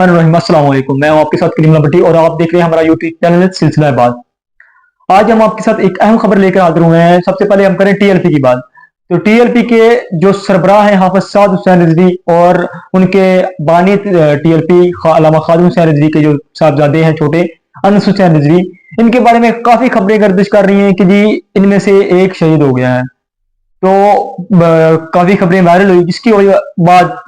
अस्सलाम वालेकुम। मैं हूं आपके साथ करीम भट्टी और आप देख रहे हैं हमारा यूट्यूब चैनल सिलसिला बात। आज हम आपके साथ एक अहम खबर लेकर हाजिर हुए हैं। सबसे पहले हम करें टीएलपी की बात। तो टीएलपी के जो सरबराह हैं हाफिज साद हुसैन रिजवी और उनके बानी टीएलपी अल्लामा खादिम हुसैन रिजवी के जो साहबजादे हैं छोटे अनस हुसैन रिजवी, इनके बारे में काफी खबरें गर्दिश कर रही हैं कि जी इनमें से एक शहीद हो गया है। तो काफी खबरें वायरल हुई, जिसकी बाद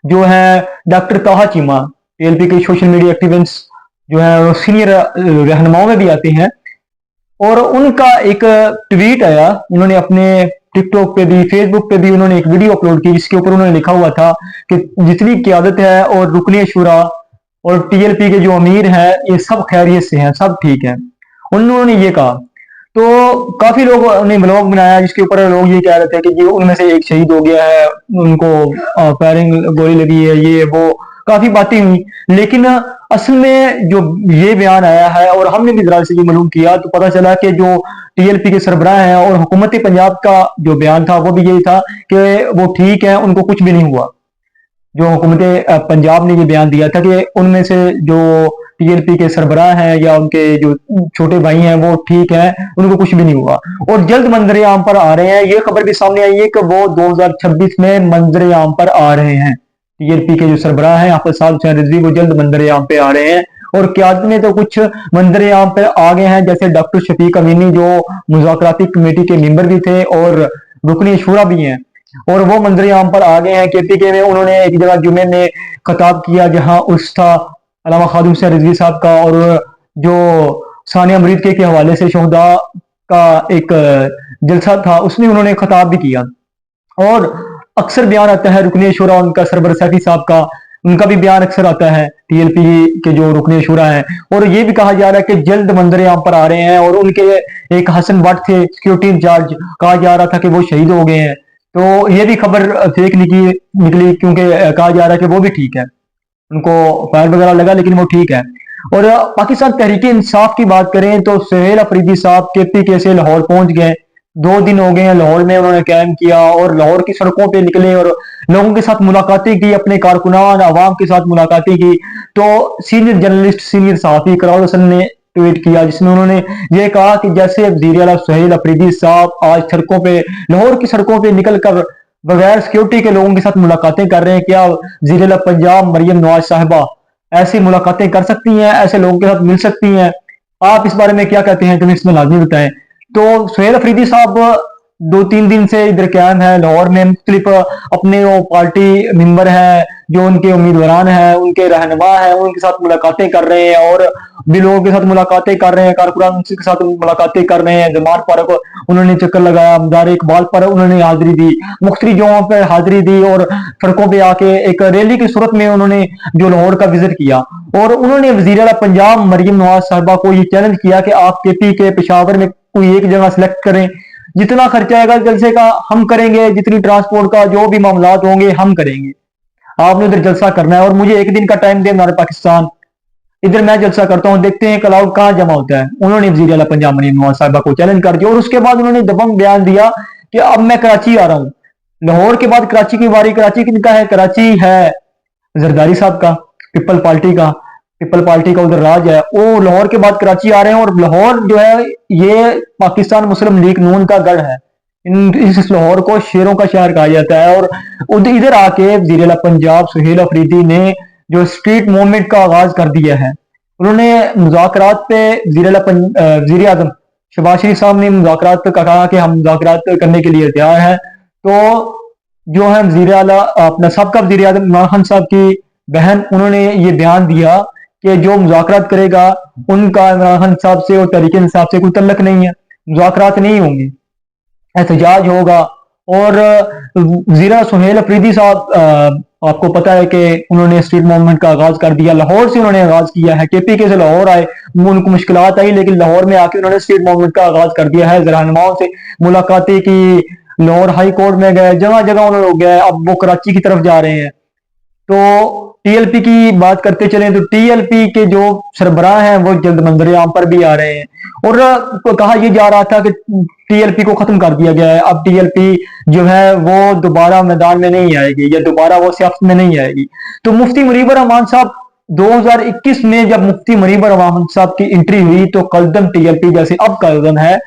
जो है डॉक्टर ताहा चीमा टीएलपी के सोशल मीडिया एक्टिविस्ट जो है सीनियर रहनुमाओं में भी आते हैं, और उनका एक ट्वीट आया। उन्होंने अपने टिकटॉक पे भी फेसबुक पे भी उन्होंने एक वीडियो अपलोड की, जिसके ऊपर उन्होंने लिखा हुआ था कि जितनी क़यादत है और रुकनी शुरा और टीएलपी के जो अमीर हैं ये सब खैरियत से हैं, सब ठीक है, उन्होंने ये कहा। तो काफी लोगों ने ब्लॉग बनाया जिसके ऊपर लोग ये कह रहे थे कि जी उनमें से एक शहीद हो गया है, उनको फायरिंग गोली लगी है, ये वो काफी बातें हुई। लेकिन असल में जो ये बयान आया है और हमने भी जरा से ये मालूम किया तो पता चला कि जो टीएलपी के सरबराह हैं और हुकूमत पंजाब का जो बयान था वो भी यही था कि वो ठीक है, उनको कुछ भी नहीं हुआ। जो हुकूमत पंजाब ने ये बयान दिया था कि उनमें से जो टीएलपी के सरबराह हैं या उनके जो छोटे भाई हैं वो ठीक है, उनको कुछ भी नहीं हुआ। और जल्द मंजर आम पर आ रहे हैं, ये खबर भी सामने आई है कि वो 2026 में मंजर आम पर आ रहे हैं। टीएलपी के जो सरबराह हैं हाफिज साद हुसैन रिजवी वो जल्द मंजर आम पे आ रहे हैं, और क़यादत में तो कुछ मंजर आम पे आ गए हैं, जैसे डॉक्टर शफीक अमीनी जो मुज़ाकराती कमेटी के मेंबर भी थे और रुकनी शूरा भी हैं, और वो मंजर आम पर आ गए हैं। केपीके में उन्होंने एक जगह जुमे में खिताब किया जहां उस था अल्लामा खादिम हुसैन रिजवी साहब का, और जो सानिया मरीद के हवाले से शोहदा का एक जलसा था उसमें उन्होंने खिताब भी किया। और अक्सर बयान आता है रुकनी शुरा उनका सरबर सैफी साहब का, उनका भी बयान अक्सर आता है टीएलपी के जो रुकनी शुरा हैं, और ये भी कहा जा रहा है कि जल्द मंजर आम पर आ रहे हैं। और उनके एक हसन भट्ट थे सिक्योरिटी इंचार्ज, कहा जा रहा था कि वो शहीद हो गए हैं, तो ये भी खबर फेक निकली क्योंकि कहा जा रहा है कि वो भी ठीक है, उनको फायर वगैरह लगा लेकिन वो ठीक है। और पाकिस्तान तहरीक इंसाफ की बात करें तो सुहेल अफरीदी साहब केपीके से लाहौर पहुंच गए। 2 दिन हो गए हैं लाहौर में उन्होंने कैंप किया और लाहौर की सड़कों पे निकले और लोगों के साथ मुलाकातें की, अपने कारकुनान आवाम के साथ मुलाकातें की। तो सीनियर जर्नलिस्ट सीनियर सहाफी कराउल हसन ने ट्वीट किया जिसमें उन्होंने ये कहा कि जैसे वज़ीर आला सुहेल अफरीदी साहब आज सड़कों पे लाहौर की सड़कों पे निकल कर बगैर सिक्योरिटी के लोगों के साथ मुलाकातें कर रहे हैं, क्या वज़ीर आला पंजाब मरियम नवाज साहिबा ऐसी मुलाकातें कर सकती हैं, ऐसे लोगों के साथ मिल सकती हैं? आप इस बारे में क्या कहते हैं, कभी इसमें लाजमी बताएं। तो सुहेल अफरीदी साहब 2-3 दिन से इधर कायम है लाहौर में, मुख्तलिफ अपने वो पार्टी मेंबर हैं, जो उनके उम्मीदवार हैं, उनके रहनुमा हैं, उनके साथ मुलाकातें कर रहे हैं, और भी लोगों के साथ मुलाकातें कर रहे हैं, कारकुनान के साथ मुलाकातें कर रहे हैं। जमान पार्क उन्होंने चक्कर लगाया, मदार इकबाल पर उन्होंने हाजिरी दी, मुख्तलिफ जगहों पर हाजिरी दी, और सड़कों पर आके एक रैली की सूरत में उन्होंने जो लाहौर का विजिट किया। और उन्होंने वज़ीर आला पंजाब मरियम नवाज साहिबा को ये चैलेंज किया कि आप केपी के पेशावर में कोई एक जगह सिलेक्ट करें, जितना खर्चा आएगा जलसे का हम करेंगे, जितनी ट्रांसपोर्ट का जो भी मामलात होंगे हम करेंगे, आपने उधर जलसा करना है और मुझे एक दिन का टाइम दे हमारे पाकिस्तान, इधर मैं जलसा करता हूं, देखते हैं क्लाउड कहां जमा होता है। उन्होंने वज़ीर आला पंजाब मरीम नवाज साहिबा को चैलेंज कर दिया, और उसके बाद उन्होंने दबंग बयान दिया कि अब मैं कराची आ रहा हूं। लाहौर के बाद कराची की बारी, कराची किनका है? कराची है जरदारी साहब का, पीपल पार्टी का उधर राज है, वो लाहौर के बाद कराची आ रहे हैं। और लाहौर जो है ये पाकिस्तान मुस्लिम लीग नून का गढ़ है, इस लाहौर को शेरों का शहर कहा जाता है। और इधर आके वज़ीर आला पंजाब सुहेल अफरीदी ने जो स्ट्रीट मूवमेंट का आगाज कर दिया है। उन्होंने मुज़ाकरात पे वज़ीर आज़म शहबाज शरीफ साहब ने मुज़ाकरात पे कहा कि हम मुज़ाकरात करने के लिए तैयार हैं। तो जो है वज़ीर आला अपना सबका वज़ीर आज़म इमरान खान साहब की बहन, उन्होंने ये बयान दिया कि जो मुज़ाकरात करेगा उनका इमरान खान साहब से और तहरीक इंसाफ से कोई तल्लक नहीं है, मुज़ाकरात नहीं होंगे, एहतजाज होगा। और वज़ीर सुहेल अफरीदी साहब आपको पता है कि उन्होंने स्ट्रीट मूवमेंट का आगाज कर दिया, लाहौर से उन्होंने आगाज किया है, केपीके से लाहौर आए, उनको मुश्किलात आई लेकिन लाहौर में आके उन्होंने स्ट्रीट मूवमेंट का आगाज कर दिया है। रहनुमाओं से मुलाकातें की, लाहौर हाई कोर्ट में गए, जगह जगह उन्होंने गए, अब वो कराची की तरफ जा रहे हैं। तो टीएलपी की बात करते चलें तो टीएलपी के जो सरबराह हैं वो जल्द मंजर आम पर भी आ रहे हैं और कहा यह जा रहा था कि टीएलपी को खत्म कर दिया गया है, अब टीएलपी जो है वो दोबारा मैदान में नहीं आएगी या दोबारा वो सियासत में नहीं आएगी। तो मुफ्ती मुनीबर रहमान साहब 2021 में जब मुफ्ती मुनीबर रहमान साहब की एंट्री हुई तो कलदम टीएलपी जैसे अब कलदम है,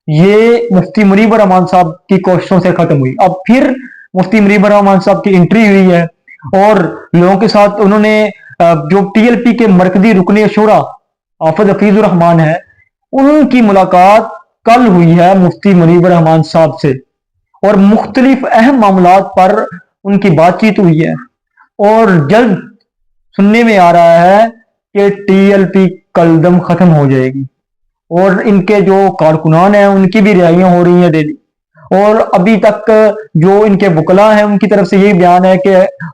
ये मुफ्ती मुनीबर रहमान साहब की कोशिशों से खत्म हुई। अब फिर मुफ्ती मुनीबर रहमान साहब की एंट्री हुई है और लोगों के साथ उन्होंने जो टीएलपी के मरकजी रुकने शूरा हाफिज हफीजुर रहमान है, उनकी मुलाकात कल हुई है मुफ्ती मुनीबर रहमान साहब से और मुख्तलिफ अहम मामलात पर उनकी बातचीत हुई है और जल्द सुनने में आ रहा है कि टीएलपी कलदम खत्म हो जाएगी और इनके जो कारकुनान हैं उनकी भी रिहाइयां हो रही हैं डेली। और अभी तक जो इनके वकला हैं उनकी तरफ से यही बयान है कि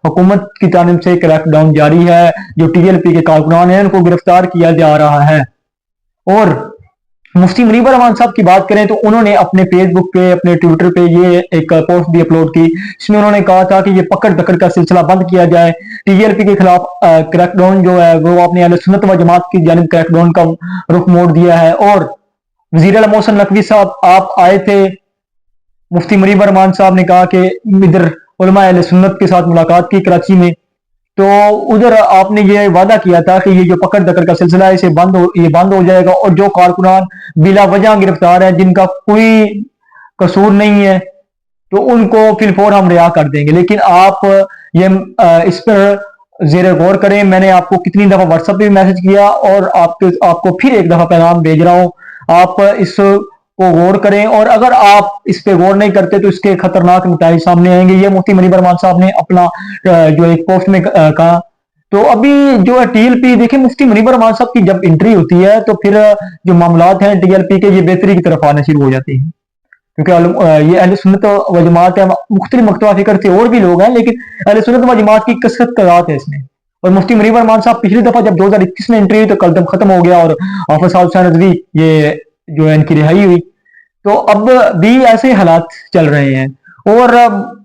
हुकूमत की जानिब से क्रैकडाउन जारी है, जो टीएलपी के कारकुनान हैं उनको गिरफ्तार किया जा रहा है। और मुफ्ती मुनीबर रहमान साहब की बात करें तो उन्होंने अपने फेसबुक पे, अपने ट्विटर पे ये एक पोस्ट भी अपलोड की, जिसमें उन्होंने कहा था कि ये पकड़ दकड़ का सिलसिला बंद किया जाए, टीएलपी के खिलाफ क्रैकडाउन जो है वो आपने अहले सुन्नत व जमात की जानिब क्रैकडाउन का रुख मोड़ दिया है। और वजीर आला मोहसिन नकवी साहब आप आए थे, मुफ्ती मुनीबर रहमान साहब ने कहा कि इधर उलमा अहले सुन्नत के साथ मुलाकात की कराची में, तो उधर आपने ये वादा किया था कि ये जो पकड़ दकड़ का सिलसिला है ये बंद हो जाएगा और जो कारकुनान बिला वजह गिरफ्तार है जिनका कोई कसूर नहीं है तो उनको फिलफौर हम रिहा कर देंगे। लेकिन आप ये इस पर जेर गौर करें, मैंने आपको कितनी दफा व्हाट्सएप पे भी मैसेज किया और आपको फिर एक दफा पैगाम भेज रहा हूं, आप इस को गौर करें और अगर आप इस पे गौर नहीं करते तो इसके खतरनाक नतीजे सामने आएंगे। ये मुफ्ती मुनीबर रहमान साहब ने अपना जो एक पोस्ट में कहा। तो अभी जो है टीएलपी देखिए, मुफ्ती मुनीबर रहमान साहब की जब एंट्री होती है तो फिर जो मामलात हैं टीएलपी के ये बेहतरी की तरफ आने शुरू हो जाते हैं, क्योंकि ये अहले सुन्नत व जमात है, मुख्तलिफ मकतबा फिक्र से और भी लोग हैं लेकिन अहले सुन्नत व जमात की कसरत तादाद है इसमें। और मुफ्ती मुनीबर रहमान साहब पिछली दफा जब 2021 में एंट्री हुई तो कलदम खत्म हो गया और हाफिज साहब हुसैन नदवी ये जो है इनकी रिहाई हुई। तो अब भी ऐसे हालात चल रहे हैं और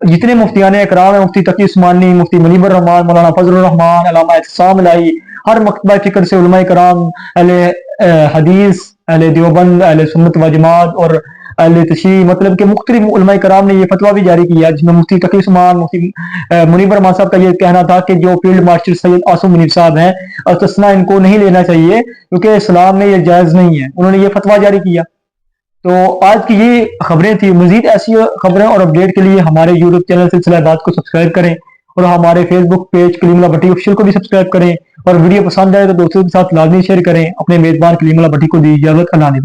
जितने मुफ्तियान इकराम है, मुफ्ती तकी उस्मानी, मुफ्ती मुनीबर रहमान, मौलाना फजलुर रहमान, अल्लामा एहतसाम इलाही, हर मकतबा फिक्र से उलमा इकराम, अहले हदीस, अहले देवबंद, अहले सुन्नत व जमात और अहले तशरीह, मतलब कि मुख्तलिफ उलमा इकराम ने ये फतवा भी जारी किया जिसमें मुफ्ती तकी उस्मान, मुफ्ती मुनीबर रहमान साहब का ये कहना था कि जो फील्ड मार्शल सैयद आसिम मुनीर साहब हैं तस्ना इनको नहीं लेना चाहिए क्योंकि इस्लाम में ये जायज नहीं है, उन्होंने ये फतवा जारी किया। तो आज की ये खबरें थी। मजीद ऐसी खबरें और अपडेट के लिए हमारे यूट्यूब चैनल सिलसिला बात को सब्सक्राइब करें और हमारे फेसबुक पेज कलीमुल्लाह भट्टी ऑफिशियल को भी सब्सक्राइब करें और वीडियो पसंद आए तो दोस्तों के साथ लाजमी शेयर करें। अपने मेजबान कलीमुल्लाह भट्टी को दी इजाजत, अल्लाह ने।